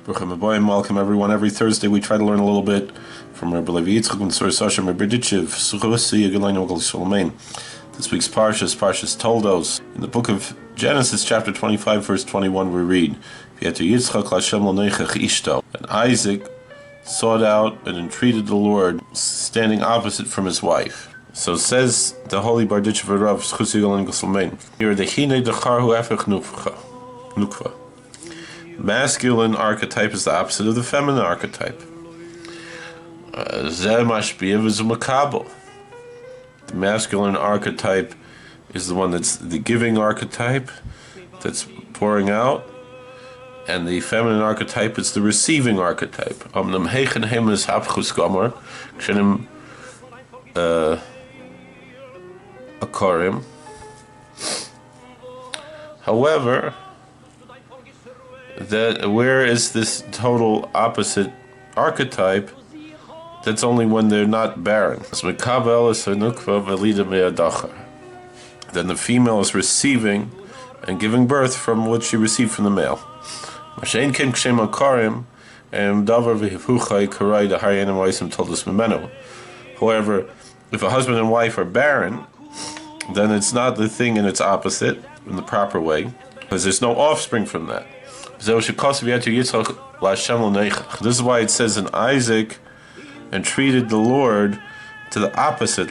Welcome everyone. Every Thursday we try to learn a little bit from Rebbe Levi This week's Parshas Toldos. In the book of Genesis, chapter 25, verse 21, we read, And Isaac sought out and entreated the Lord, standing opposite from his wife. So says the Holy Barditch Rav here the Hine Decharhu Efech Nukva. Masculine archetype is the opposite of the feminine archetype. The masculine archetype is the one that's the giving archetype, that's pouring out, and the feminine archetype is the receiving archetype. However, where is this total opposite archetype? That's only when they're not barren. Then the female is receiving and giving birth from what she received from the male. However, if a husband and wife are barren, then it's not the thing in its opposite, in the proper way, because there's no offspring from that. This is why it says in Isaac entreated the Lord to the opposite,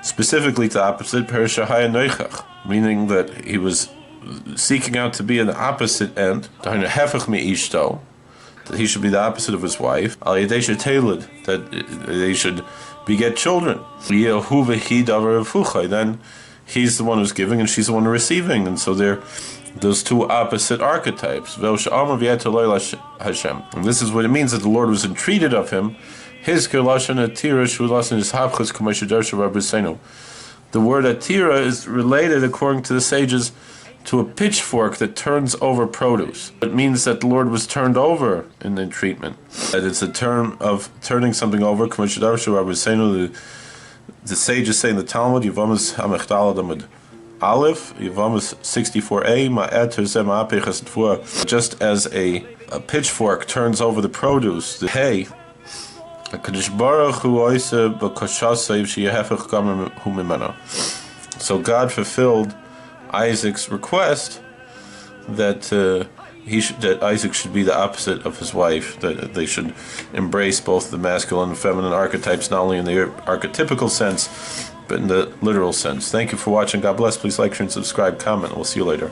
specifically to the opposite, meaning that he was seeking out to be in the opposite end, that he should be the opposite of his wife, that they should beget children. Then he's the one who's giving and she's the one who's receiving, and so they're those two opposite archetypes. And this is what it means that the Lord was entreated of him. The word atira is related, according to the sages, to a pitchfork that turns over produce. It means that the Lord was turned over in the treatment. That it's a term of turning something over. The sages say in the Talmud, Aleph, Yevamos 64a, just as a pitchfork turns over the produce, the hay, so God fulfilled Isaac's request that that Isaac should be the opposite of his wife, that they should embrace both the masculine and feminine archetypes, not only in the archetypical sense, but in the literal sense. Thank you for watching. God bless. Please like, share, and subscribe, comment. We'll see you later.